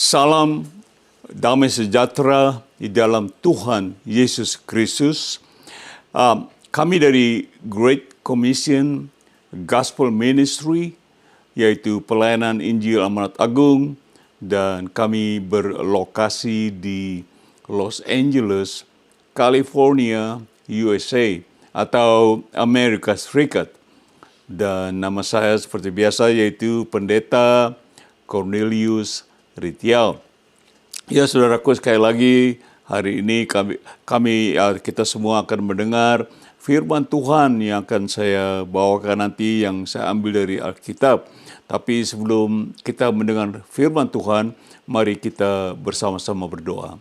Salam damai sejahtera di dalam Tuhan Yesus Kristus. Kami dari Great Commission Gospel Ministry, yaitu pelayanan Injil Amanat Agung, dan kami berlokasi di Los Angeles, California, USA, atau Amerika Serikat. Dan nama saya seperti biasa yaitu Pendeta Cornelius Ritial. Ya, saudaraku, sekali lagi hari ini kita semua akan mendengar firman Tuhan yang akan saya bawakan nanti, yang saya ambil dari Alkitab. Tapi sebelum kita mendengar firman Tuhan, mari kita bersama-sama berdoa.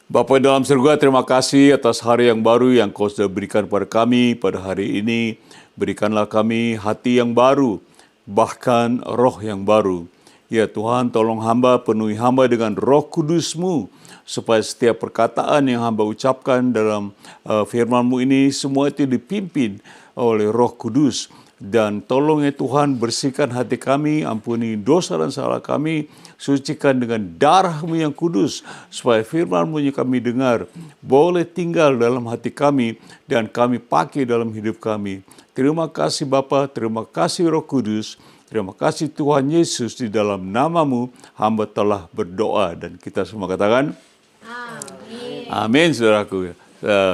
Bapa dalam surga, terima kasih atas hari yang baru yang Kau sudah berikan pada kami pada hari ini. Berikanlah kami hati yang baru, bahkan roh yang baru. Ya Tuhan, tolong hamba, penuhi hamba dengan Roh Kudus-Mu, supaya setiap perkataan yang hamba ucapkan dalam firman-Mu ini, semua itu dipimpin oleh Roh Kudus. Dan tolong ya Tuhan, bersihkan hati kami, ampuni dosa dan salah kami, sucikan dengan darah-Mu yang kudus, supaya firman-Mu yang kami dengar boleh tinggal dalam hati kami, dan kami pakai dalam hidup kami. Terima kasih Bapa, terima kasih Roh Kudus, terima kasih Tuhan Yesus, di dalam nama-Mu hamba telah berdoa, dan kita semua katakan amin. Amin, saudaraku.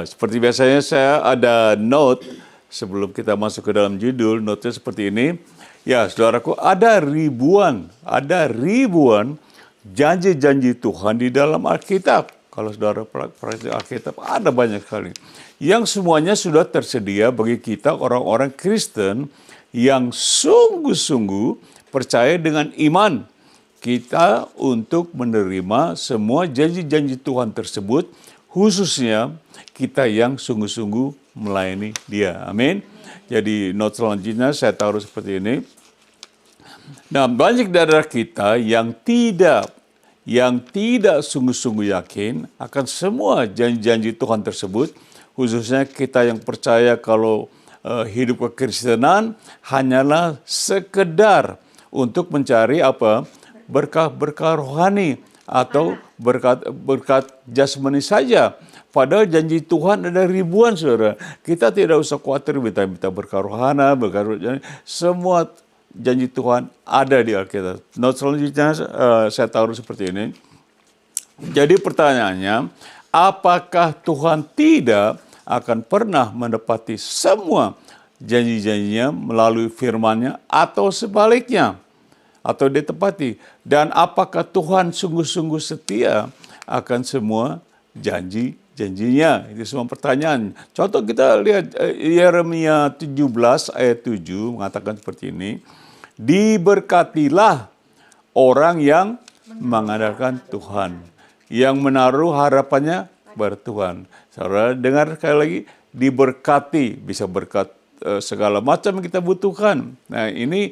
Seperti biasanya saya ada note sebelum kita masuk ke dalam judul. Note-nya seperti ini. Ya, saudaraku, ada ribuan janji-janji Tuhan di dalam Alkitab. Kalau saudara perhatikan Alkitab, ada banyak sekali. Yang semuanya sudah tersedia bagi kita orang-orang Kristen yang sungguh-sungguh percaya dengan iman kita untuk menerima semua janji-janji Tuhan tersebut, khususnya kita yang sungguh-sungguh melayani Dia. Amin. Jadi note selanjutnya saya taruh seperti ini. Nah, banyak dari kita yang tidak sungguh-sungguh yakin akan semua janji-janji Tuhan tersebut, khususnya kita yang percaya kalau hidup kekristenan hanyalah sekedar untuk mencari berkah-berkah rohani atau berkat jasmani saja. Padahal janji Tuhan ada ribuan, saudara. Kita tidak usah khawatir minta berkah rohana, semua janji Tuhan ada di Alkitab. Note selanjutnya saya taruh seperti ini. Jadi pertanyaannya, apakah Tuhan tidak akan pernah menepati semua janji-janjinya melalui firman-Nya, atau sebaliknya, atau ditepati? Dan apakah Tuhan sungguh-sungguh setia akan semua janji-janjinya? Itu semua pertanyaan. Contoh kita lihat Yeremia 17 ayat 7 mengatakan seperti ini. Diberkatilah orang yang mengandalkan Tuhan, yang menaruh harapannya pada Tuhan. Saudara dengar sekali lagi, diberkati, bisa berkat segala macam yang kita butuhkan. Nah, ini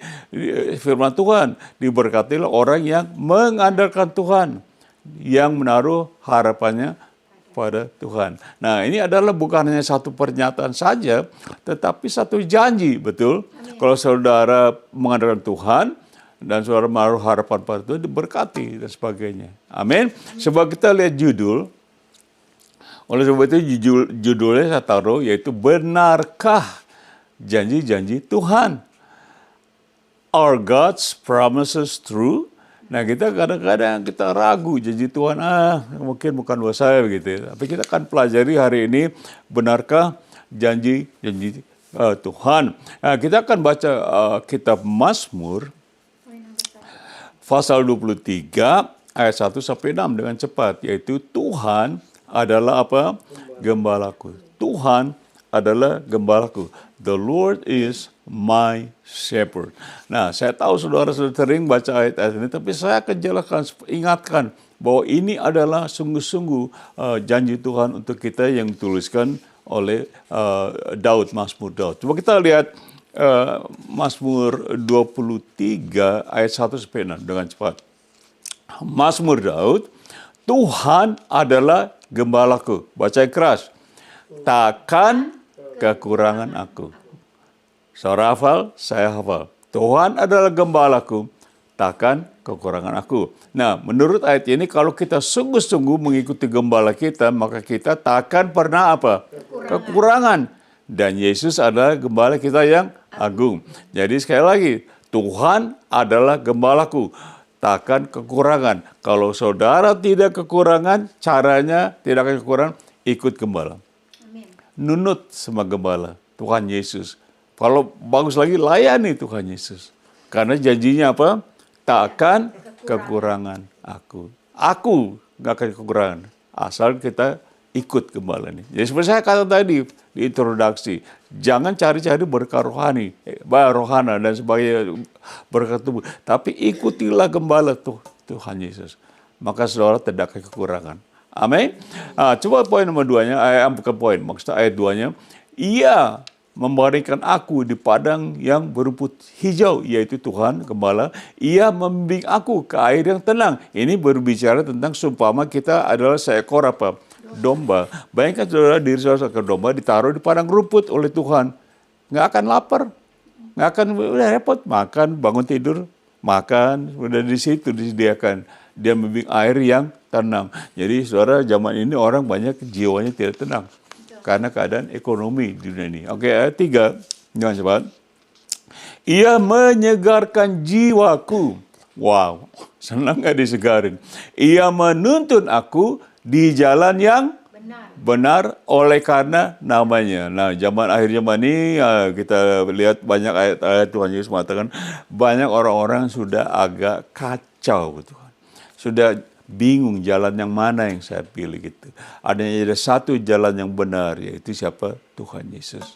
firman Tuhan, diberkatilah orang yang mengandalkan Tuhan, yang menaruh harapannya pada Tuhan. Nah, ini adalah bukan hanya satu pernyataan saja, tetapi satu janji, betul? Amin. Kalau saudara mengandalkan Tuhan dan saudara menaruh harapan pada Tuhan, diberkati dan sebagainya. Amin. Sebab kita lihat judul, oleh sebab itu judulnya saya taruh, yaitu benarkah janji-janji Tuhan? Are God's promises true? Nah, kita kadang-kadang kita ragu janji Tuhan, mungkin bukan buat saya begitu. Tapi kita akan pelajari hari ini, benarkah janji-janji Tuhan? Nah, kita akan baca kitab Mazmur pasal 23 ayat 1 sampai 6 dengan cepat, yaitu Tuhan adalah apa? Gembalaku. Tuhan adalah gembalaku. The Lord is my shepherd. Nah, saya tahu saudara sudah sering baca ayat-ayat ini, tapi saya akan ingatkan bahwa ini adalah sungguh-sungguh janji Tuhan untuk kita yang dituliskan oleh Mazmur Daud. Coba kita lihat Mazmur 23 ayat 1 sampai 6 dengan cepat. Mazmur Daud, Tuhan adalah gembalaku. Baca yang keras. Takkan kekurangan aku. Saudara hafal, saya hafal. Tuhan adalah gembalaku, takkan kekurangan aku. Nah, menurut ayat ini, kalau kita sungguh-sungguh mengikuti gembala kita, maka kita takkan pernah apa? Kekurangan. Dan Yesus adalah gembala kita yang agung. Jadi sekali lagi, Tuhan adalah gembalaku, takkan kekurangan. Kalau saudara tidak kekurangan, caranya tidak akan kekurangan, ikut gembala. Nunut sama gembala, Tuhan Yesus. Kalau bagus lagi, layani Tuhan Yesus. Karena janjinya apa? Tak akan kekurangan aku. Aku gak akan kekurangan. Asal kita ikut gembala ini. Jadi seperti saya kata tadi di introduksi, jangan cari-cari berkah rohani, rohana dan sebagainya, berkat tubuh. Tapi ikutilah gembala Tuhan Yesus. Maka saudara tidak akan kekurangan. Amin. Coba poin nomor 2-nya, bukan poin, maksudnya ayat 2-nya. Ia membaringkan aku di padang yang berumput hijau, yaitu Tuhan Gembala. Ia membimbing aku ke air yang tenang. Ini berbicara tentang seumpama kita adalah seekor apa? Domba. Bayangkan saudara, diri saudara seekor domba ditaruh di padang rumput oleh Tuhan. Nggak akan lapar. Nggak akan udah repot. Makan, bangun tidur, makan. Udah di situ disediakan. Dia membimbing air yang tenang. Jadi saudara, zaman ini orang banyak jiwanya tidak tenang. Karena keadaan ekonomi di dunia ini. Oke, ayat 3. Jangan cepat. Ia menyegarkan jiwaku. Wow, senang gak disegarin? Ia menuntun aku di jalan yang benar oleh karena namanya. Nah, zaman akhir zaman ini kita lihat banyak ayat-ayat Tuhan Yesus mengatakan banyak orang-orang sudah agak kacau, Tuhan. Sudah bingung jalan yang mana yang saya pilih gitu. Ada satu jalan yang benar, yaitu siapa? Tuhan Yesus.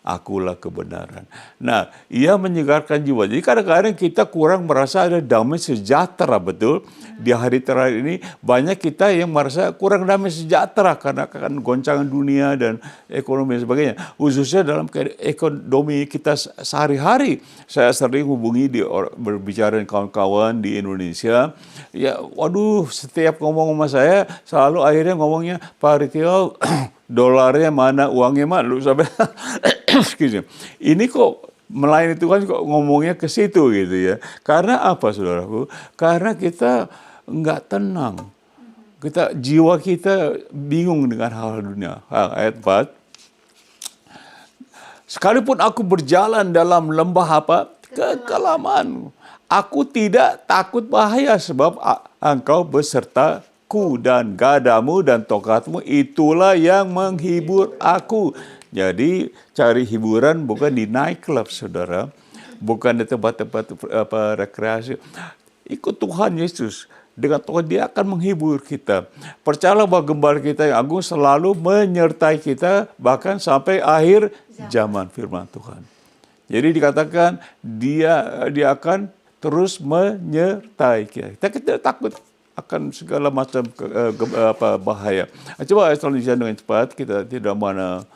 Akulah kebenaran. Nah, ia menyegarkan jiwa. Jadi kadang-kadang kita kurang merasa ada damai sejahtera, betul. Di hari terakhir ini banyak kita yang merasa kurang damai sejahtera karena akan goncangan dunia dan ekonomi dan sebagainya. Khususnya dalam ekonomi kita sehari-hari. Saya sering hubungi berbicara dengan kawan-kawan di Indonesia. Ya, waduh, setiap ngomong sama saya selalu akhirnya ngomongnya, Pak Ritio, dolarnya mana, uangnya mana, lu sampai ini kok melayani Tuhan kok ngomongnya ke situ gitu ya. Karena apa, saudaraku? Karena kita nggak tenang. Jiwa kita bingung dengan hal dunia. Ayat 4. Sekalipun aku berjalan dalam lembah apa? Kekelaman. Aku tidak takut bahaya sebab engkau besertaku dan gadamu dan tongkatmu itulah yang menghibur aku. Jadi cari hiburan bukan di nightclub, saudara. Bukan di tempat-tempat rekreasi. Ikut Tuhan Yesus. Dengan Tuhan dia akan menghibur kita. Percayalah bahwa gembala kita yang agung selalu menyertai kita bahkan sampai akhir zaman, firman Tuhan. Jadi dikatakan dia akan terus menyertai kita. Kita tidak takut akan segala macam bahaya. Coba Indonesia dengan cepat, kita tidak mana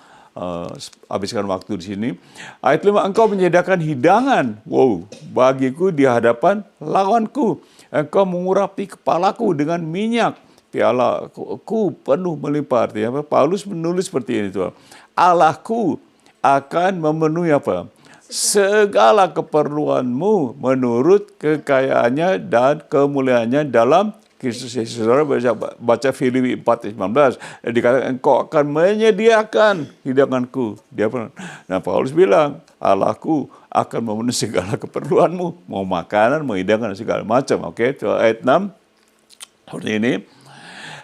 habiskan waktu di sini. Ayat 5, engkau menyediakan hidangan, bagiku di hadapan lawanku. Engkau mengurapi kepalaku dengan minyak. Pialaku penuh melimpah. Artinya apa? Paulus menulis seperti ini, Tuhan. Allahku akan memenuhi apa? Segala keperluanmu menurut kekayaannya dan kemuliaannya dalam Kristus Yesus. Saudara baca Filipi 4:19, dikatakan engkau akan menyediakan hidanganku. Nah, Paulus bilang, Allahku akan memenuhi segala keperluanmu, mau makanan, mau hidangan, segala macam. Oke, ayat 6 seperti ini.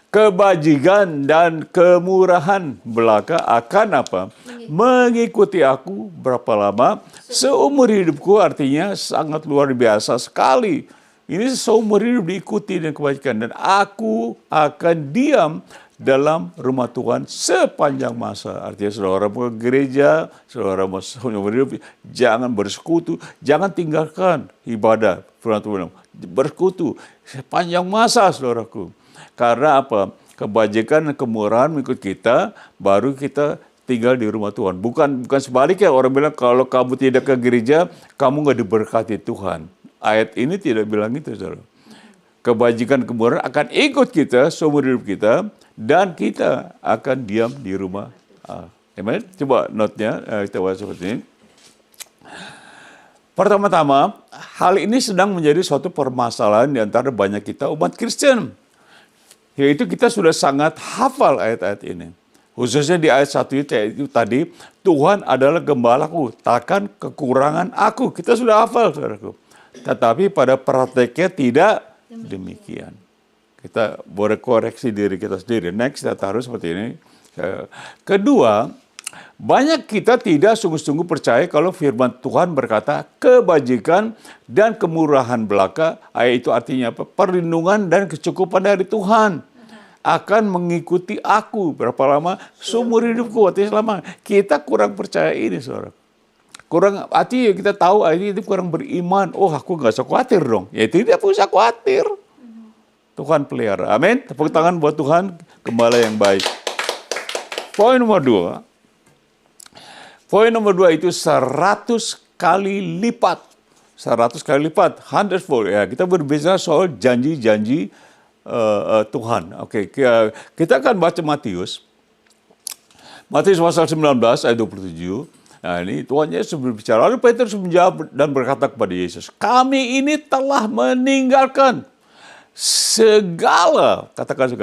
Kebajikan dan kemurahan belaka akan apa? Mengikuti aku berapa lama? Seumur hidupku, artinya sangat luar biasa sekali. Ini seumur hidup diikuti dengan kebajikan. Dan aku akan diam dalam rumah Tuhan sepanjang masa. Artinya saudara mau ke gereja, saudara mau seumur hidup, jangan bersekutu, jangan tinggalkan ibadah. Bersekutu sepanjang masa, saudaraku. Karena apa? Kebajikan dan kemurahan mengikut kita, baru kita tinggal di rumah Tuhan. Bukan sebaliknya, orang bilang kalau kamu tidak ke gereja, kamu nggak diberkati Tuhan. Ayat ini tidak bilang itu, saudara. Kebajikan kemurahan akan ikut kita seumur hidup kita dan kita akan diam di rumah. Coba note-nya kita baca seperti ini. Pertama-tama, hal ini sedang menjadi suatu permasalahan di antara banyak kita umat Kristen. Yaitu kita sudah sangat hafal ayat-ayat ini. Khususnya di ayat 1 itu tadi, Tuhan adalah gembalaku, takkan kekurangan aku. Kita sudah hafal, saudaraku. Tetapi pada prakteknya tidak demikian. Kita boleh koreksi diri kita sendiri. Next, kita taruh seperti ini. Kedua, banyak kita tidak sungguh-sungguh percaya kalau firman Tuhan berkata kebajikan dan kemurahan belaka, ayat itu artinya apa? Perlindungan dan kecukupan dari Tuhan akan mengikuti aku berapa lama? Seumur hidupku, artinya selama. Kita kurang percaya ini, saudara. Kurang, artinya kita tahu itu kurang beriman. Oh, aku nggak usah khawatir dong. Ya tidak usah khawatir. Tuhan pelihara. Amin. Tepuk tangan buat Tuhan, gembala yang baik. Poin nomor 2. Poin nomor 2 itu 100 kali lipat. 100 kali lipat, 100-fold. Ya, kita berbicara soal janji-janji Tuhan. Oke, kita akan baca Matius. Matius pasal 19 ayat 27. Nah, ini Tuhan Yesus berbicara. Lalu Petrus menjawab dan berkata kepada Yesus, "Kami ini telah meninggalkan segala, katakan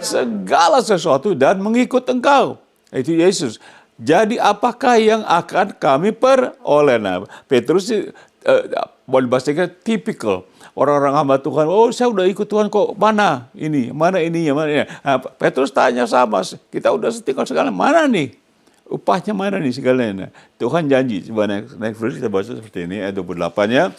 segala sesuatu dan mengikut Engkau." Itu Yesus. Jadi apakah yang akan kami peroleh? Nah, Petrus boleh bahasanya tipikal. Orang-orang hamba Tuhan, oh saya udah ikut Tuhan kok, mana ini, mana ininya, mana ini. Nah, Petrus tanya sama, kita udah setinggal segala, mana nih? Upahnya mana nih segalanya? Nah, Tuhan janji. Coba next verse kita baca seperti ini, ayat 28-nya.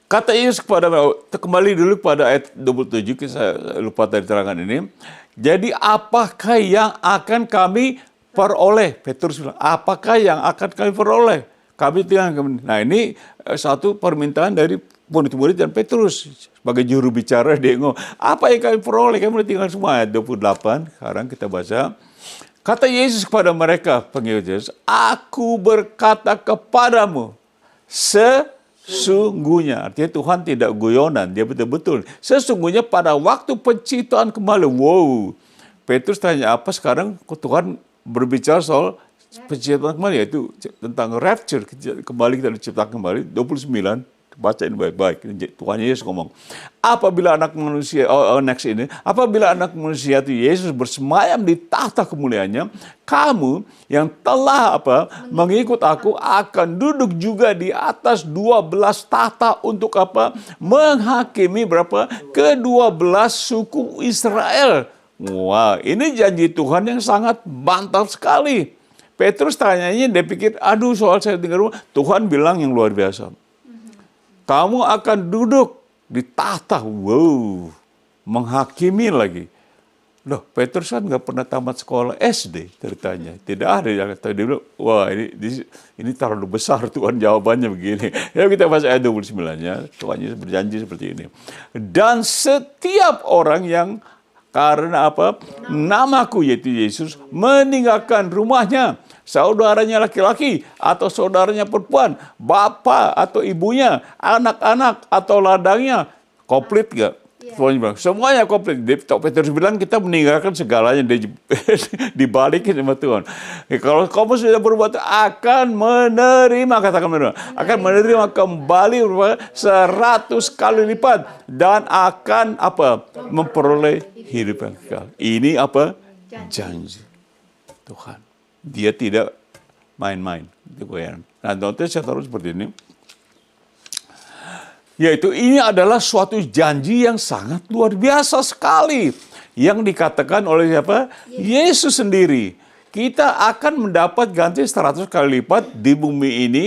Kata Yesus kepada, kembali dulu pada ayat 27, saya lupa tadi terangan ini. Jadi apakah yang akan kami peroleh? Petrus bilang, apakah yang akan kami peroleh? Kami tinggal. Nah, ini satu permintaan dari murid-murid dan Petrus sebagai juru bicara. Dia ngomong, apa yang kami peroleh? Kami tinggal semua. Ayat 28, sekarang kita baca. Kata Yesus kepada mereka, pengikut Yesus, aku berkata kepadamu, sesungguhnya, artinya Tuhan tidak guyonan, dia betul-betul. Sesungguhnya pada waktu penciptaan kembali, wow, Petrus tanya apa sekarang Tuhan berbicara soal penciptaan kembali, yaitu tentang rapture, kembali kita diciptakan kembali, 29, bacain baik-baik. Tuhan Yesus ngomong, apabila anak manusia, next ini, apabila anak manusia itu Yesus bersemayam di tahta kemuliaannya, kamu yang telah mengikut aku akan duduk juga di atas 12 tahta untuk apa? Menghakimi berapa? Ke-12 suku Israel. Wah, ini janji Tuhan yang sangat mantap sekali. Petrus tanyanya, dia pikir, aduh soal saya tinggal rumah. Tuhan bilang yang luar biasa. Kamu akan duduk di tahta, wow, menghakimi lagi. Loh, Petrus kan nggak pernah tamat sekolah SD ceritanya. Tidak ada yang kata dia bilang, wah ini terlalu besar Tuhan jawabannya begini. Ya kita baca ayat 29-nya, Tuhan Yesus berjanji seperti ini. Dan setiap orang yang karena apa? Namaku yaitu Yesus meninggalkan rumahnya, saudaranya laki-laki atau saudaranya perempuan, bapak atau ibunya, anak-anak atau ladangnya, komplit gak? Yeah. Semuanya komplit. Petrus bilang kita meninggalkan segalanya, dibalikin sama Tuhan. Kalau kamu sudah berbuat akan menerima, katakan menerima, akan menerima kembali 100 kali lipat dan akan apa? Memperoleh hidup yang kekal. Ini apa? Janji Tuhan. Dia tidak main-main. Nah, nanti saya taruh seperti ini. Yaitu ini adalah suatu janji yang sangat luar biasa sekali. Yang dikatakan oleh siapa? Yesus sendiri. Kita akan mendapat ganti 100 kali lipat di bumi ini.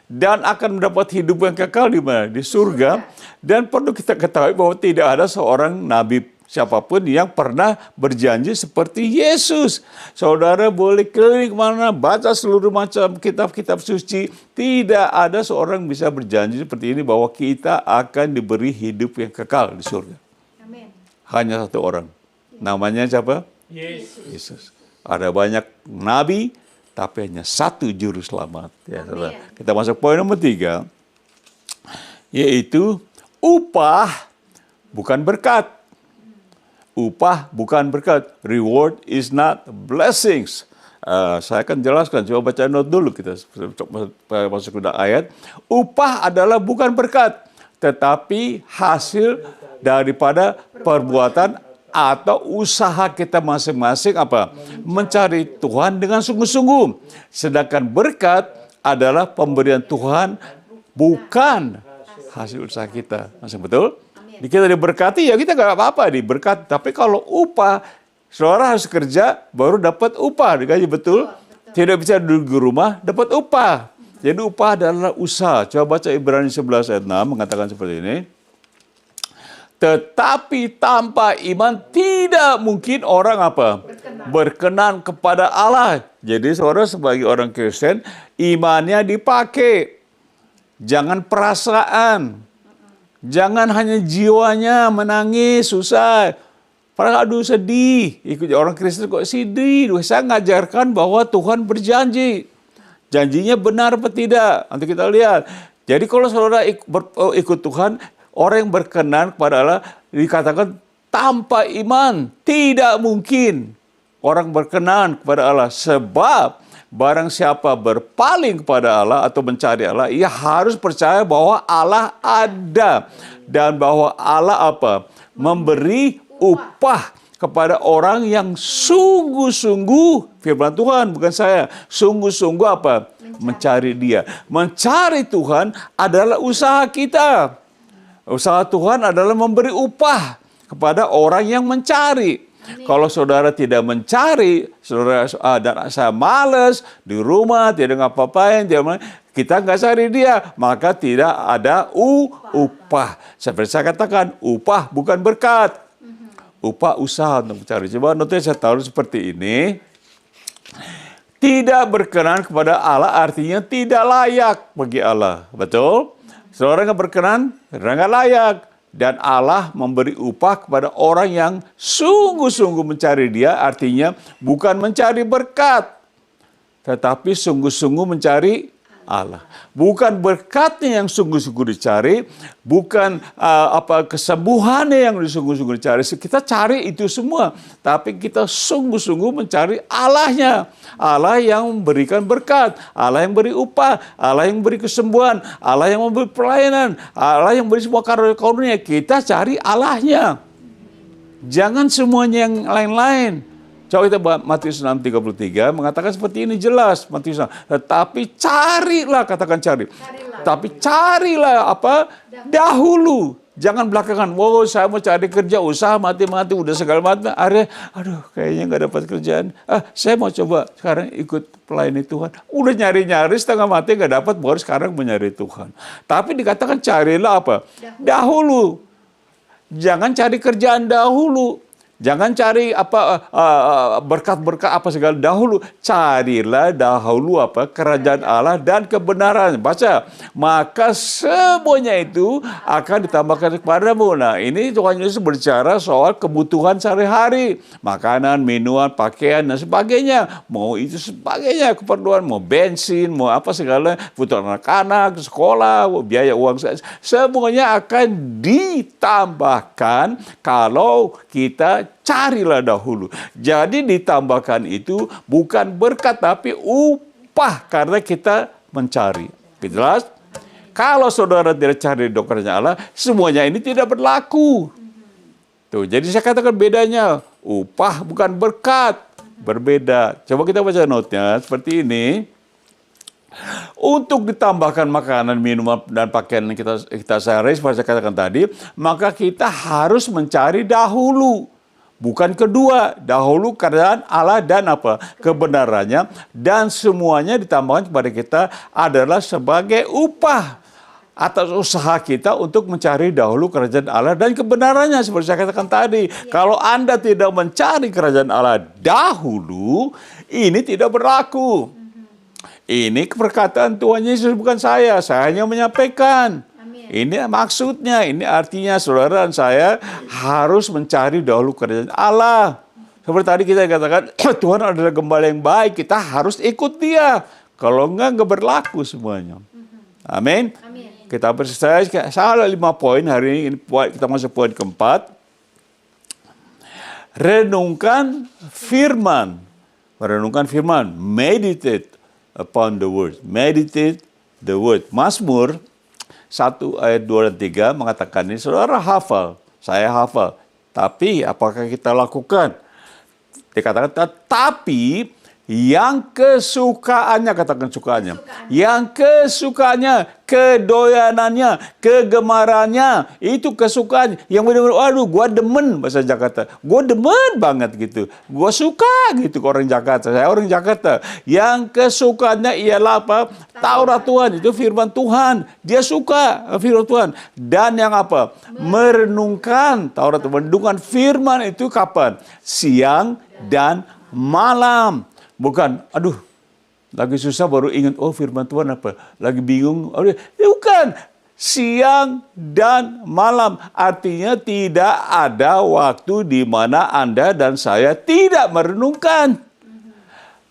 Dan akan mendapat hidup yang kekal di mana? Di surga. Dan perlu kita ketahui bahwa tidak ada seorang nabi siapapun yang pernah berjanji seperti Yesus. Saudara boleh keliling kemana, baca seluruh macam kitab-kitab suci. Tidak ada seorang bisa berjanji seperti ini bahwa kita akan diberi hidup yang kekal di surga. Amin. Hanya satu orang. Namanya siapa? Yesus. Ada banyak nabi, tapi hanya satu juru selamat. Ya, saudara. Kita masuk poin nomor 3. Yaitu upah bukan berkat. Upah bukan berkat. Reward is not blessings. Saya akan jelaskan, coba baca note dulu kita masuk ke ayat. Upah adalah bukan berkat, tetapi hasil daripada perbuatan atau usaha kita masing-masing apa? Mencari Tuhan dengan sungguh-sungguh. Sedangkan berkat adalah pemberian Tuhan, bukan hasil usaha kita. Masih betul? Kita diberkati, ya kita nggak apa-apa diberkati. Tapi kalau upah, saudara harus kerja baru dapat upah. Digaji betul? Tidak bisa duduk di rumah dapat upah. Jadi upah adalah usaha. Coba baca Ibrani 11 ayat 6 mengatakan seperti ini. Tetapi tanpa iman tidak mungkin orang apa? Berkenan kepada Allah. Jadi saudara sebagai orang Kristen, imannya dipakai. Jangan perasaan. Jangan hanya jiwanya menangis, susah. Padahal aduh sedih. Ikut orang Kristen kok sedih. Saya ngajarkan bahwa Tuhan berjanji. Janjinya benar atau tidak? Nanti kita lihat. Jadi kalau saudara ikut Tuhan, orang yang berkenan kepada Allah dikatakan tanpa iman tidak mungkin orang berkenan kepada Allah. Sebab barang siapa berpaling kepada Allah atau mencari Allah, ia harus percaya bahwa Allah ada dan bahwa Allah apa? Memberi upah kepada orang yang sungguh-sungguh, firman Tuhan bukan saya, sungguh-sungguh apa? Mencari Dia. Mencari Tuhan adalah usaha kita. Usaha Tuhan adalah memberi upah kepada orang yang mencari. Kalau saudara tidak mencari, saudara dan saya malas di rumah, tidak ngapa-ngapain, kita nggak cari Dia, maka tidak ada upah. Seperti saya katakan, upah bukan berkat. Upah usaha untuk mencari. Coba notis saya taruh seperti ini. Tidak berkenan kepada Allah artinya tidak layak bagi Allah. Betul? Seorang yang berkenan, nggak layak. Dan Allah memberi upah kepada orang yang sungguh-sungguh mencari Dia, artinya bukan mencari berkat, tetapi sungguh-sungguh mencari Allah. Bukan berkatnya yang sungguh-sungguh dicari, bukan kesembuhannya yang sungguh-sungguh dicari. Kita cari itu semua, tapi kita sungguh-sungguh mencari Allahnya. Allah yang memberikan berkat, Allah yang beri upah, Allah yang beri kesembuhan, Allah yang memberi pelayanan, Allah yang beri semua karunia. Kita cari Allahnya. Jangan semuanya yang lain-lain. Coba kita Matius 6:33 mengatakan seperti ini jelas. Matius 6. Tetapi carilah, katakan cari. Tapi carilah apa? Dahulu. Jangan belakangan. Wow, saya mau cari kerja, usaha mati-mati, udah segala macam. Aduh, kayaknya nggak dapat kerjaan. Saya mau coba sekarang ikut pelayani Tuhan. Udah nyari-nyari setengah mati nggak dapat, baru sekarang mencari Tuhan. Tapi dikatakan carilah apa? Dahulu. Jangan cari kerjaan dahulu. Jangan cari berkat-berkat apa segala dahulu. Carilah dahulu apa? Kerajaan Allah dan kebenaran. Baca. Maka semuanya itu akan ditambahkan kepadamu. Nah, ini Tuhan Yesus berbicara soal kebutuhan sehari-hari. Makanan, minuman, pakaian, dan sebagainya. Mau itu sebagainya keperluan. Mau bensin, mau apa segala. Kebutuhan anak-anak, sekolah, biaya uang. Semuanya akan ditambahkan kalau kita carilah dahulu. Jadi ditambahkan itu bukan berkat tapi upah karena kita mencari. Jelas? Kalau saudara tidak cari kerajaan Allah, semuanya ini tidak berlaku. Tuh, jadi saya katakan bedanya. Upah bukan berkat. Berbeda. Coba kita baca notnya seperti ini. Untuk ditambahkan makanan, minuman, dan pakaian yang kita sehari, seperti saya katakan tadi, maka kita harus mencari dahulu. Bukan kedua, dahulu kerajaan Allah dan apa? Kebenarannya, dan semuanya ditambahkan kepada kita adalah sebagai upah atas usaha kita untuk mencari dahulu kerajaan Allah dan kebenarannya. Seperti saya katakan tadi, kalau Anda tidak mencari kerajaan Allah dahulu, ini tidak berlaku. Ini perkataan Tuhan Yesus, bukan saya hanya menyampaikan. Ini maksudnya, ini artinya saudara dan saya harus mencari dahulu kerajaan Allah. Seperti tadi kita katakan, Tuhan adalah gembala yang baik, kita harus ikut Dia. Kalau enggak berlaku semuanya. Amin. Kita berselesai, saya ada 5 poin hari ini, kita masuk poin keempat. Renungkan firman Merenungkan firman. Meditate upon the word. Meditate the word. Mazmur 1 ayat 2 dan 3 mengatakan ini, saudara hafal, saya hafal. Tapi apakah kita lakukan? Dikatakan, tetapi yang kesukaannya, katakan sukaannya. Yang kesukaannya, kedoyanannya, kegemarannya, itu kesukaan. Yang benar-benar, aduh, gua demen, bahasa Jakarta. Gua demen banget gitu. Gua suka gitu ke orang Jakarta. Saya orang Jakarta. Yang kesukaannya ialah apa? Taurat Tuhan, itu firman Tuhan. Dia suka firman Tuhan. Dan yang apa? Merenungkan Taurat, merenungkan firman itu kapan? Siang dan malam. Bukan, aduh, lagi susah baru ingat, oh firman Tuhan apa? Lagi bingung, bukan. Siang dan malam. Artinya tidak ada waktu di mana Anda dan saya tidak merenungkan.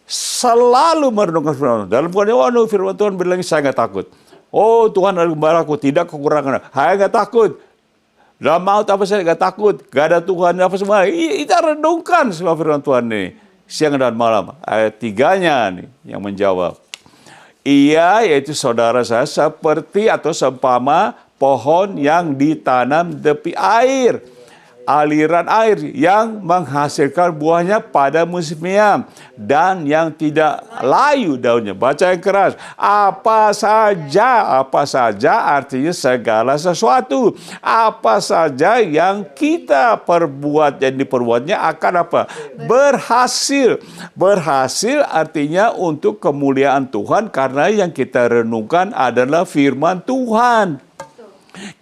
Selalu merenungkan firman Tuhan. Dalam kondisi, firman Tuhan bilang, saya nggak takut. Oh Tuhan adalah gembalaku, tidak kekurangan. Saya nggak takut. Dalam maut apa saya nggak takut. Gak ada Tuhan apa semua. Kita renungkan semua firman Tuhan ini. Siang dan malam. Ayat 3-nya nih yang menjawab. Ia, yaitu saudara saya, seperti atau seumpama pohon yang ditanam tepi air. Aliran air yang menghasilkan buahnya pada musimnya. Dan yang tidak layu daunnya. Baca yang keras. Apa saja artinya segala sesuatu. Apa saja yang kita perbuat dan diperbuatnya akan apa? Berhasil. Berhasil artinya untuk kemuliaan Tuhan, karena yang kita renungkan adalah firman Tuhan.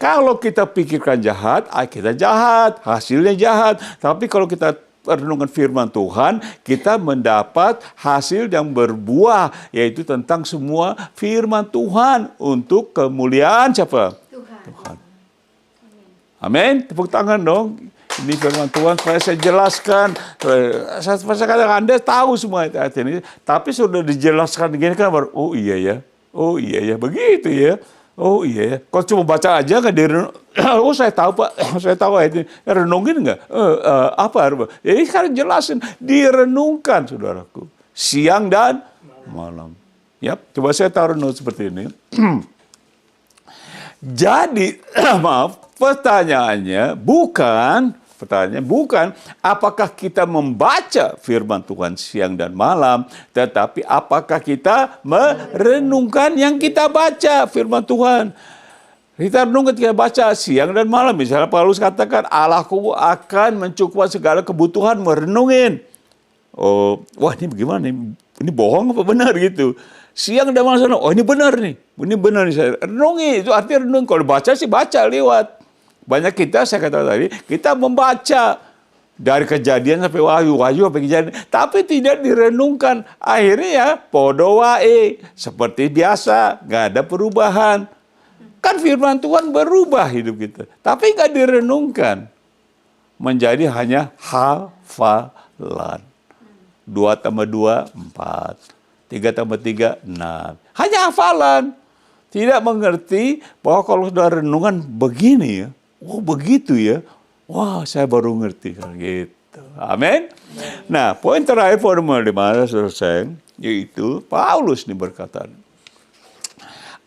Kalau kita pikirkan jahat, kita jahat, hasilnya jahat. Tapi kalau kita renungkan firman Tuhan, kita mendapat hasil yang berbuah, yaitu tentang semua firman Tuhan untuk kemuliaan siapa? Tuhan. Amin. Tepuk tangan dong. Ini firman Tuhan, saya jelaskan. Saya katakan Anda tahu semua ini, tapi sudah dijelaskan begini kan baru, oh iya ya, begitu ya. Oh iya ya, kalau cuma baca aja kan oh saya tahu Pak, saya tahu ini. Renungin nggak? Apa? Ini sekarang jelasin, direnungkan saudaraku. Siang dan malam. Ya, coba saya taruh note seperti ini. Jadi, maaf, pertanyaannya bukan apakah kita membaca firman Tuhan siang dan malam, tetapi apakah kita merenungkan yang kita baca firman Tuhan. Kita renungkan, kita baca siang dan malam. Misalnya Paulus katakan, Allahku akan mencukupkan segala kebutuhan, merenungin. Oh, wah ini bagaimana nih? Ini bohong apa benar gitu? Siang dan malam, oh ini benar nih. Ini benar nih, saya renungi. Itu artinya renung. Kalau baca sih baca lewat. Banyak kita, saya katakan tadi, kita membaca dari Kejadian sampai Wahyu sampai Kejadian, tapi tidak direnungkan. Akhirnya ya podo wae, seperti biasa, nggak ada perubahan. Kan firman Tuhan berubah hidup kita, tapi nggak direnungkan. Menjadi hanya hafalan. 2 tambah 2, 4. 3 tambah 3, 6. Hanya hafalan. Tidak mengerti bahwa kalau sudah renungan begini ya, oh begitu ya. Wah, saya baru ngerti kan gitu. Amin. Nah, poin terakhir formulir 5 selesai, yaitu Paulus ini berkata,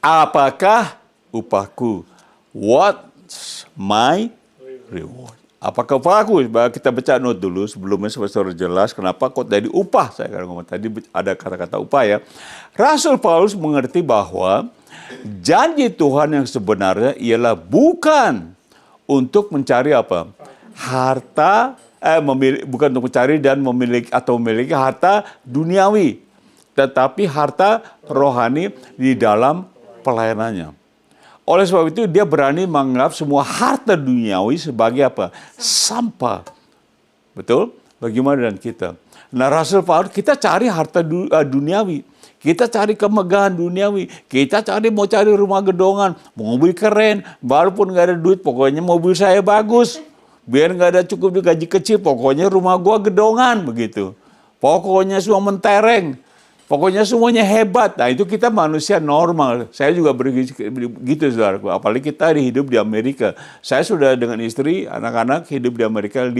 apakah upahku? What's my reward? Apakah upahku? Kita baca note dulu sebelumnya supaya jelas kenapa kok dari upah. Saya akan ngomong tadi ada kata-kata upah ya. Rasul Paulus mengerti bahwa janji Tuhan yang sebenarnya ialah bukan untuk mencari apa? Harta, bukan untuk mencari dan memiliki harta duniawi, tetapi harta rohani di dalam pelayanannya. Oleh sebab itu dia berani menganggap semua harta duniawi sebagai apa? Sampah. Betul? Bagaimana dengan kita? Nah, Rasul Paulus, kita cari harta duniawi. Kita cari kemegahan duniawi. Kita mau cari rumah gedongan, mobil keren, walaupun nggak ada duit, pokoknya mobil saya bagus. Biar nggak ada cukup gaji kecil, pokoknya rumah gua gedongan begitu. Pokoknya semua mentereng. Pokoknya semuanya hebat. Nah, itu kita manusia normal. Saya juga begitu, saudaraku. Apalagi kita hidup di Amerika. Saya sudah dengan istri, anak-anak hidup di Amerika 50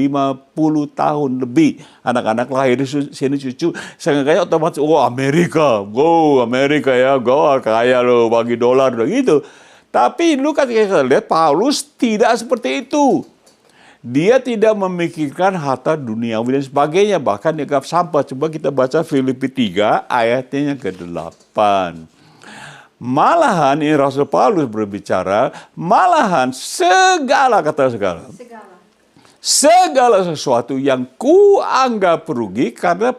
tahun lebih. Anak-anak lahir di sini cucu. Saya kayak otomatis, Amerika. Go, Amerika ya. Go, kaya lo, bagi dolar. Gitu. Tapi lu kan kita lihat, Paulus tidak seperti itu. Dia tidak memikirkan harta duniawi dan sebagainya. Bahkan dianggap sampah. Coba kita baca Filipi 3 ayatnya yang ke-8. Malahan, ini Rasul Paulus berbicara, malahan segala sesuatu yang kuanggap rugi karena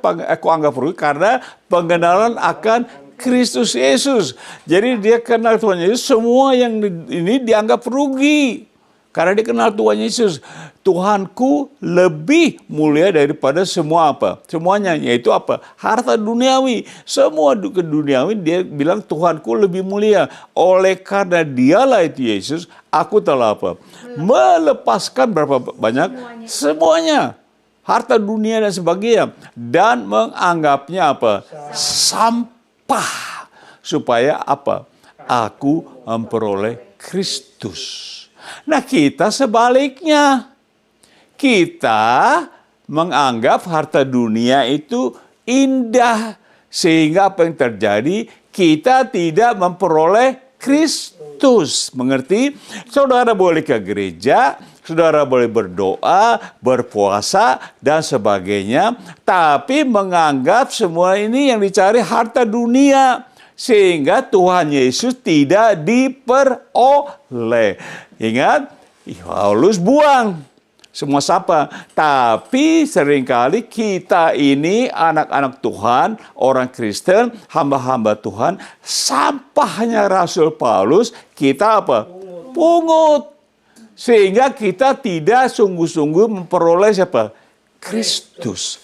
pengenalan akan Kristus Yesus. Jadi dia kenal Tuhan Yesus, semua yang ini dianggap rugi. Karena dia kenal Tuhan Yesus. Tuhanku lebih mulia daripada semua apa? Semuanya, yaitu apa? Harta duniawi. Semua duniawi, dia bilang Tuhanku lebih mulia. Oleh karena dialah itu Yesus, aku telah apa? Melepaskan berapa banyak? Semuanya. Harta dunia dan sebagainya. Dan menganggapnya apa? Sampah. Supaya apa? Aku memperoleh Kristus. Nah, kita sebaliknya. Kita menganggap harta dunia itu indah. Sehingga apa yang terjadi? Kita tidak memperoleh Kristus. Mengerti? Saudara boleh ke gereja, saudara boleh berdoa, berpuasa, dan sebagainya. Tapi menganggap semua ini yang dicari harta dunia. Sehingga Tuhan Yesus tidak diperoleh. Ingat, Paulus buang semua sapa. Tapi seringkali kita ini anak-anak Tuhan, orang Kristen, hamba-hamba Tuhan, sampahnya Rasul Paulus, kita apa? Pungut. Sehingga kita tidak sungguh-sungguh memperoleh siapa? Kristus.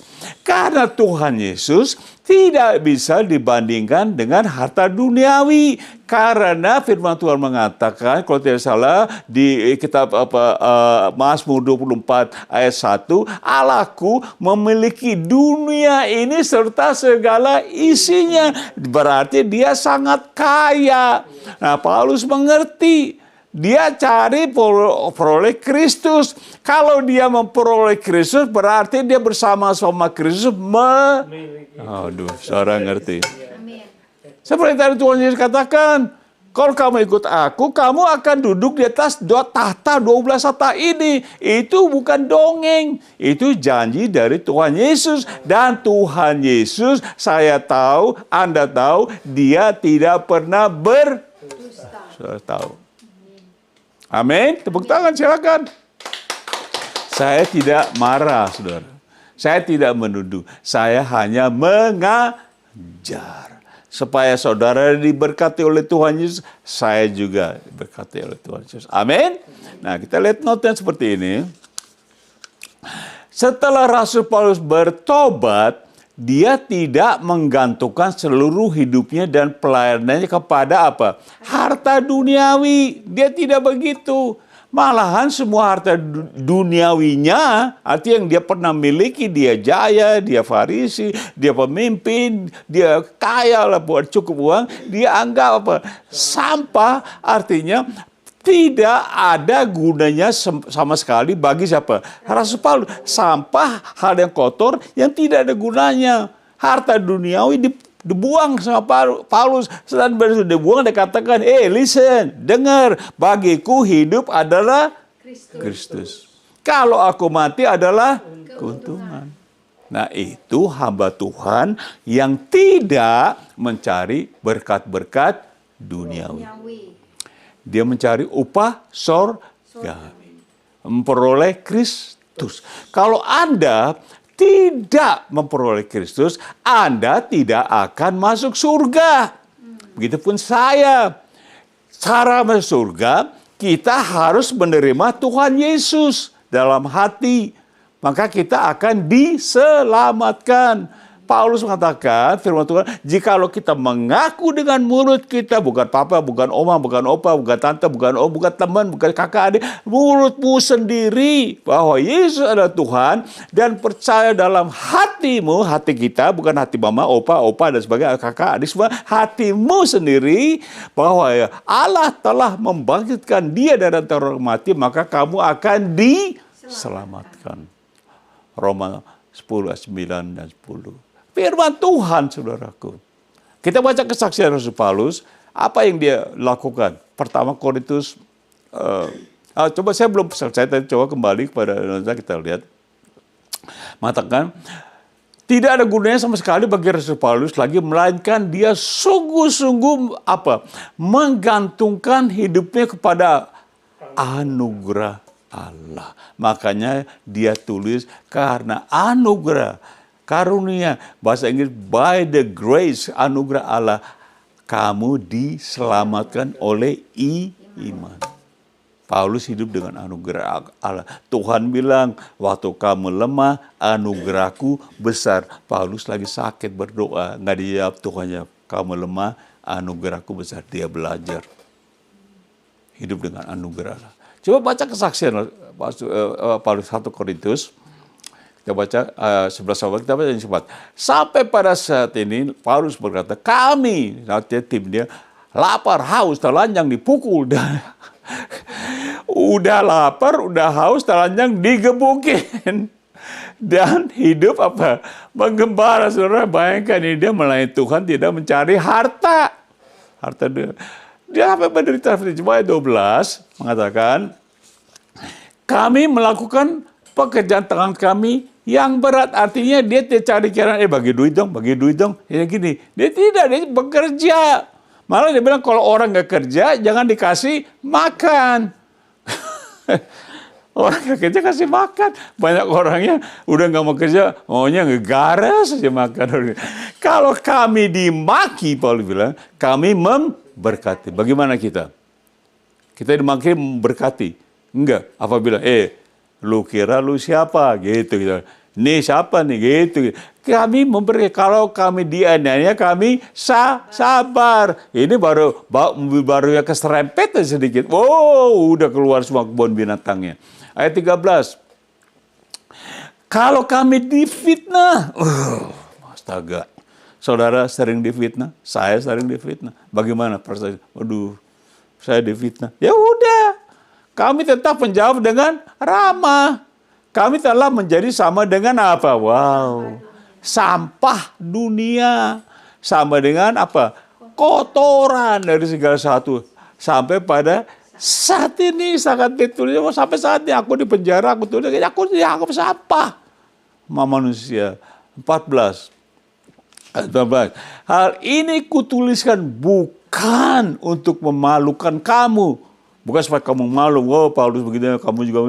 Karena Tuhan Yesus tidak bisa dibandingkan dengan harta duniawi. Karena firman Tuhan mengatakan, kalau tidak salah, di kitab Mazmur 24 ayat 1, Allahku memiliki dunia ini serta segala isinya. Berarti dia sangat kaya. Nah, Paulus mengerti. Dia cari peroleh Kristus. Kalau dia memperoleh Kristus, berarti dia bersama-sama Kristus Aduh, saudara ngerti. Seperti tadi Tuhan Yesus katakan, kalau kamu ikut aku, kamu akan duduk di atas tahta 12 tahta ini. Itu bukan dongeng. Itu janji dari Tuhan Yesus. Dan Tuhan Yesus, saya tahu, Anda tahu, dia tidak pernah Saudara tahu. Amin. Tepuk tangan, silakan. Saya tidak marah, saudara. Saya tidak menuduh. Saya hanya mengajar. Supaya saudara diberkati oleh Tuhan Yesus, saya juga diberkati oleh Tuhan Yesus. Amin. Nah, kita lihat notnya seperti ini. Setelah Rasul Paulus bertobat, dia tidak menggantungkan seluruh hidupnya dan pelayanannya kepada apa? Harta duniawi. Dia tidak begitu. Malahan semua harta duniawinya, artinya yang dia pernah miliki, dia jaya, dia farisi, dia pemimpin, dia kaya lah buat cukup uang, dia anggap apa? Sampah, artinya tidak ada gunanya sama sekali bagi siapa? Rasul Paulus. Sampah, hal yang kotor yang tidak ada gunanya. Harta duniawi dibuang sama Paulus. Setelah dibuang, dia katakan, listen, dengar, bagiku hidup adalah Kristus. Kalau aku mati adalah keuntungan. Nah, itu hamba Tuhan yang tidak mencari berkat-berkat duniawi. Dia mencari upah sorgawi. Memperoleh Kristus. Kalau Anda tidak memperoleh Kristus, Anda tidak akan masuk surga. Begitupun saya. Cara masuk surga, kita harus menerima Tuhan Yesus dalam hati. Maka kita akan diselamatkan. Paulus mengatakan, firman Tuhan, jikalau kita mengaku dengan mulut kita, bukan papa, bukan oma, bukan opa, bukan tante, bukan om, bukan teman, bukan kakak adik, mulutmu sendiri bahwa Yesus adalah Tuhan, dan percaya dalam hatimu, hati kita, bukan hati mama, opa, dan sebagainya, kakak adik, semua, hatimu sendiri, bahwa Allah telah membangkitkan dia dari antara orang mati, maka kamu akan diselamatkan. Roma 10 ayat 9 dan 10. Firman Tuhan, saudaraku. Kita baca kesaksian Rasul Paulus, apa yang dia lakukan. Pertama Korintus, coba saya belum selesai, tadi coba kembali kepada kita lihat. Mengatakan, tidak ada gunanya sama sekali bagi Rasul Paulus lagi, melainkan dia sungguh-sungguh menggantungkan hidupnya kepada anugerah Allah. Makanya dia tulis karena anugerah, karunia, bahasa Inggris by the grace, anugerah Allah, kamu diselamatkan oleh iman. Paulus hidup dengan anugerah Allah. Tuhan bilang, waktu kamu lemah, anugerahku besar. Paulus lagi sakit berdoa, nggak dijawab Tuhannya. Kamu lemah, anugerahku besar. Dia belajar hidup dengan anugerah Allah. Coba baca kesaksian Paulus 1 Korintus. Kita baca 11 kita baca yang sempat. Sampai pada saat ini Paulus berkata, kami, nanti tim dia, lapar, haus, telanjang, dipukul, dan udah lapar, udah haus, telanjang, digebukin, dan hidup menggembara. Saudara bayangkan ini dia melayani Tuhan, tidak mencari harta dia sampai menderita. Coba ayat 12 mengatakan, kami melakukan pekerjaan tangan kami yang berat. Artinya dia tidak cari kira, bagi duit dong. Ya gini, dia tidak, dia bekerja. Malah dia bilang kalau orang nggak kerja jangan dikasih makan. Orang nggak kerja kasih makan. Banyak orangnya udah nggak mau kerja, maunya ngegaras saja makan. Kalau kami dimaki, Paulus bilang, kami memberkati. Bagaimana kita? Kita dimaki memberkati. Enggak. Apabila, lu kira lu siapa? Gitu. Nih siapa nih? Gitu. Kami memberi, kalau kami dianiaya, kami sabar. Ini baru ya keserempet sedikit. Wow, udah keluar semua kebun binatangnya. Ayat 13. Kalau kami difitnah, astaga. Saudara sering difitnah, saya sering difitnah. Bagaimana perasaan? Waduh, saya difitnah. Ya udah, kami tetap menjawab dengan ramah. Kami telah menjadi sama dengan apa? Wow, sampah dunia. Sama dengan apa? Kotoran dari segala sesuatu. Sampai pada saat ini sangat ditulis, sampai saat ini aku di penjara, aku dianggap sampah sama manusia. 14. Hal ini kutuliskan bukan untuk memalukan kamu. Bukan supaya kamu malu, Paulus begini, kamu juga,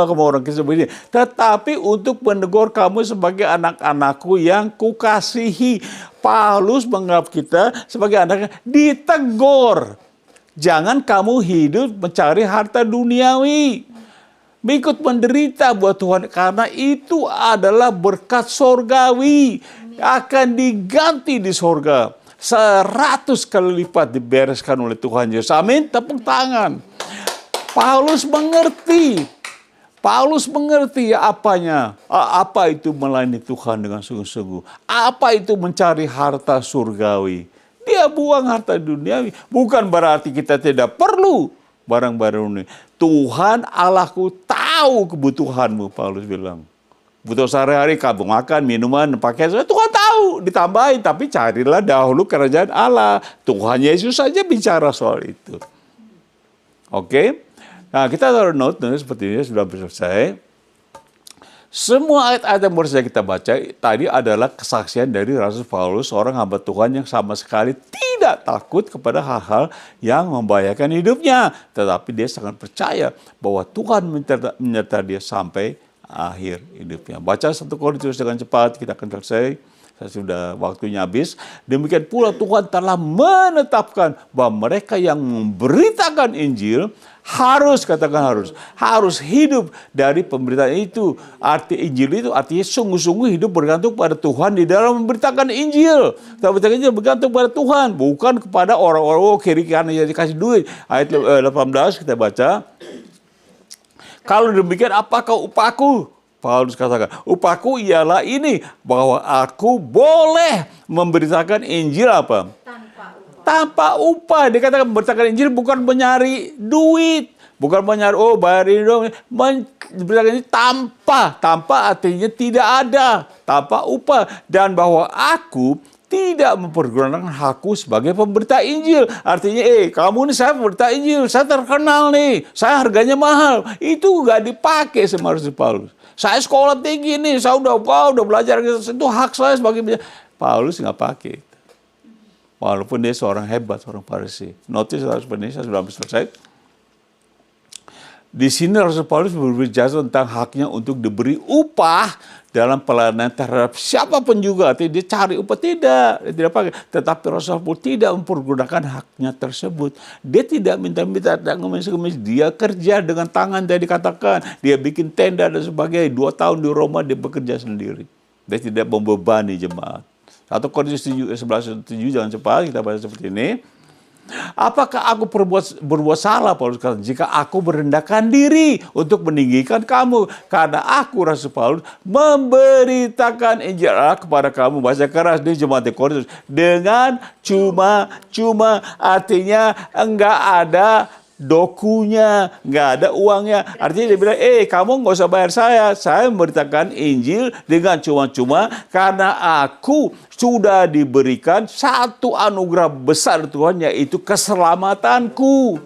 kamu orang Kristen begini. Tetapi untuk menegur kamu sebagai anak-anakku yang kukasihi. Paulus menganggap kita sebagai anaknya ditegur. Jangan kamu hidup mencari harta duniawi. Ikut menderita buat Tuhan. Karena itu adalah berkat sorgawi. Akan diganti di sorga. 100 kali lipat dibereskan oleh Tuhan Yesus. Amin. Tepuk tangan. Paulus mengerti apa itu melayani Tuhan dengan sungguh-sungguh. Apa itu mencari harta surgawi. Dia buang harta duniawi. Bukan berarti kita tidak perlu barang-barang ini. Tuhan Allahku tahu kebutuhanmu, Paulus bilang. Butuh sehari-hari kamu makan, minuman, pakaian, Tuhan tahu, ditambahin. Tapi carilah dahulu kerajaan Allah. Tuhan Yesus saja bicara soal itu. Oke? Nah, kita taruh note seperti ini, sudah selesai. Semua ayat-ayat yang baru saja kita baca tadi adalah kesaksian dari Rasul Paulus, seorang hamba Tuhan yang sama sekali tidak takut kepada hal-hal yang membahayakan hidupnya. Tetapi dia sangat percaya bahwa Tuhan menyertai dia sampai akhir hidupnya. Baca 1 Korintus dengan cepat, kita akan selesai. saya sudah waktunya habis. Demikian pula Tuhan telah menetapkan bahwa mereka yang memberitakan Injil harus, katakan harus hidup dari pemberitaan itu. Arti Injil itu artinya sungguh-sungguh hidup bergantung pada Tuhan di dalam memberitakan Injil. Kita memberitakan Injil bergantung pada Tuhan, bukan kepada orang-orang kiri kanan yang dikasih duit. Ayat 18 kita baca. Kalau demikian apakah upahku? Paulus katakan, upahku ialah ini, bahwa aku boleh memberitakan Injil apa? Tanpa upah. Dia katakan memberitakan Injil bukan mencari duit. Bukan mencari, bayarin dong. Memberitakan Injil tanpa artinya tidak ada. Tanpa upah. Dan bahwa aku tidak mempergunakan hakku sebagai pemberita Injil. Artinya, kamu nih saya pemberita Injil. Saya terkenal nih. Saya harganya mahal. Itu gak dipakai sama Rasul Paulus. Saya sekolah tinggi nih. Saya udah belajar. Itu hak saya sebagai Paulus nggak pakai. Walaupun dia seorang hebat, seorang Farisi. Notice saya sudah selesai. Di sini Rasul Paulus berbicara tentang haknya untuk diberi upah dalam pelayanan terhadap siapapun juga. Dia cari upah, tidak pakai. Tetapi Rasul Paulus tidak mempergunakan haknya tersebut. Dia tidak minta-minta, tidak ngemis-ngemis. Dia kerja dengan tangan, dia dikatakan. Dia bikin tenda dan sebagainya. 2 tahun di Roma dia bekerja sendiri. Dia tidak membebani jemaat. 1 Korintus 11:7, jangan cepat, kita baca seperti ini. Apakah aku berbuat salah, Paulus kata, jika aku merendahkan diri untuk meninggikan kamu? Karena aku, Rasul Paulus, memberitakan Injil kepada kamu, bahasa keras di jemaat Korintus, dengan cuma-cuma, artinya enggak ada dokunya, nggak ada uangnya. Artinya dia bilang, kamu nggak usah bayar saya memberitakan Injil dengan cuma-cuma karena aku sudah diberikan satu anugerah besar Tuhan, yaitu keselamatanku.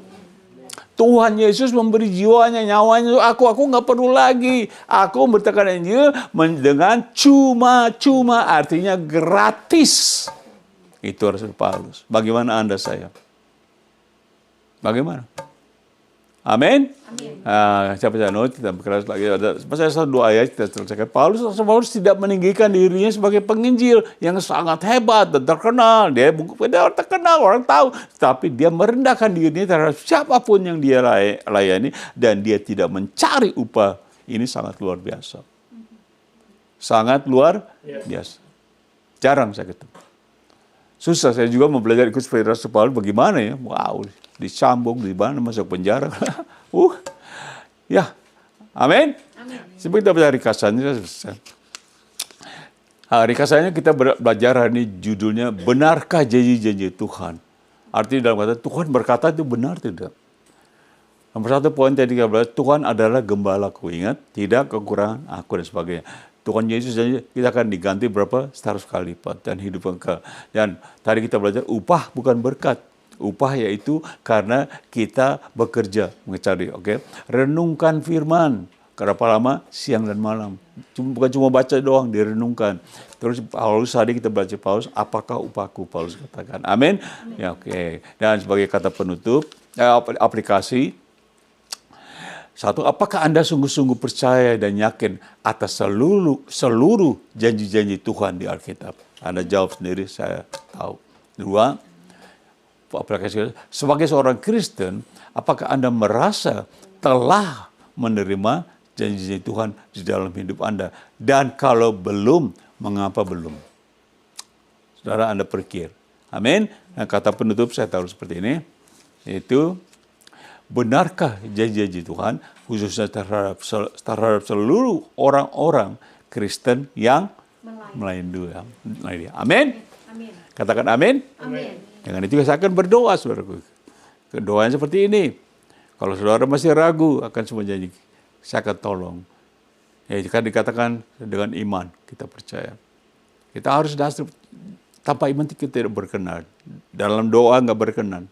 Tuhan Yesus memberi jiwanya, nyawanya, aku nggak perlu lagi. Aku memberitakan Injil dengan cuma-cuma, artinya gratis. Itu Rasul Paulus. Bagaimana Anda, saya? Bagaimana? Amin. Siapa kita berkeras lagi. Saya 2 ayat kita selesaikan. Paulus tidak meninggikan dirinya sebagai penginjil yang sangat hebat dan terkenal. Dia terkenal, orang tahu. Tapi dia merendahkan dirinya terhadap siapapun yang dia layani. Dan dia tidak mencari upah. Ini sangat luar biasa. Sangat luar biasa. Jarang saya ketemu. Susah, saya juga mau belajar ikut seperti Rasul Paulus. Bagaimana ya? Wow, disambung, di mana, masuk penjara. Ya, amin. Seperti kita baca ringkasannya. Ringkasannya kita belajar hari ini, judulnya benarkah janji-janji Tuhan? Artinya dalam kata Tuhan berkata itu benar tidak? Nomor 1 poin tadi kita belajar, Tuhan adalah gembalaku, ingat, tidak kekurangan aku dan sebagainya. Tuhan Yesus kita akan diganti berapa? 100 kali lipat dan hidup kekal. Dan tadi kita belajar upah bukan berkat. Upah yaitu karena kita bekerja mencari, renungkan firman. Berapa lama? Siang dan malam. Bukan cuma baca doang, direnungkan. Terus Paulus tadi kita baca Paulus, apakah upahku? Paulus katakan. Amin. Ya, Dan sebagai kata penutup, aplikasi. 1, apakah Anda sungguh-sungguh percaya dan yakin atas seluruh janji-janji Tuhan di Alkitab? Anda jawab sendiri, saya tahu. 2, aplikasi, sebagai seorang Kristen, apakah Anda merasa telah menerima janji-janji Tuhan di dalam hidup Anda? Dan kalau belum, mengapa belum? Saudara, Anda berpikir. Amin. Nah, kata penutup saya taruh seperti ini, yaitu, benarkah janji-janji Tuhan khususnya terhadap seluruh orang-orang Kristen yang melayani dia? Amin. Katakan amin. Dengan itu saya akan berdoa, saudaraku. Doanya seperti ini. Kalau saudara masih ragu akan semua janji, saya akan tolong. Ya, jika dikatakan dengan iman, kita percaya. Kita harus dasar, tanpa iman kita tidak berkenan. Dalam doa nggak berkenan.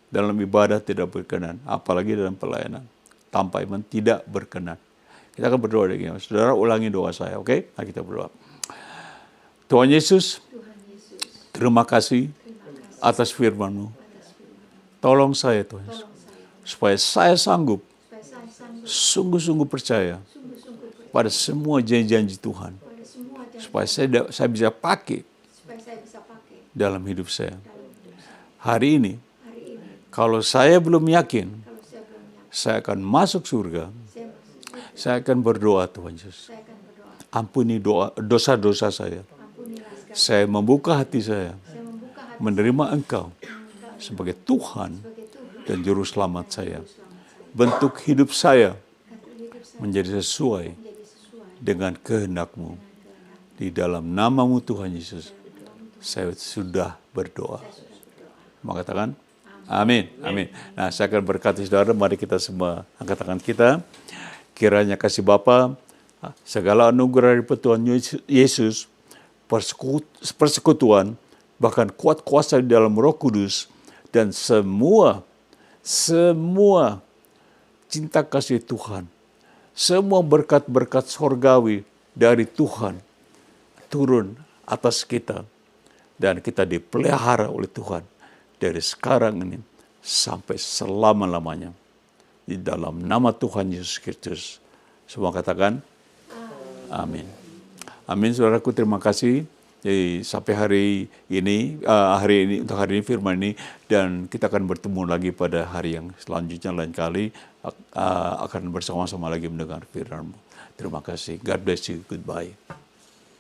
Dalam ibadah tidak berkenan, apalagi dalam pelayanan. Tanpa iman tidak berkenan. Kita akan berdoa dengan saudara, ulangi doa saya, oke? Nah, kita berdoa. Tuhan Yesus, terima kasih atas firman-Mu. Tolong saya, Tuhan Yesus, supaya saya sanggup sungguh-sungguh percaya pada semua janji-janji Tuhan. Supaya saya bisa pakai dalam hidup saya. Hari ini, kalau saya belum yakin, saya akan masuk surga. Saya akan berdoa, Tuhan Yesus. Ampuni dosa-dosa saya. Saya membuka hati saya, menerima Engkau sebagai Tuhan dan Juru Selamat saya. Bentuk hidup saya menjadi sesuai dengan kehendak-Mu. Di dalam nama-Mu Tuhan Yesus, saya sudah berdoa. Mau katakan? Amin. Amin. Nah, saya akan berkati saudara, mari kita semua angkat tangan kita. Kiranya kasih Bapa, segala anugerah dari Tuhan Yesus, persekutuan, bahkan kuat kuasa di dalam Roh Kudus, dan semua cinta kasih Tuhan, semua berkat-berkat sorgawi dari Tuhan turun atas kita, dan kita dipelihara oleh Tuhan dari sekarang ini sampai selama-lamanya. Di dalam nama Tuhan Yesus Kristus. Semua katakan, amin. Amin, saudaraku, terima kasih. Jadi sampai hari ini untuk hari ini firman ini, dan kita akan bertemu lagi pada hari yang selanjutnya lain kali akan bersama-sama lagi mendengar firman-Mu. Terima kasih. God bless you. Goodbye.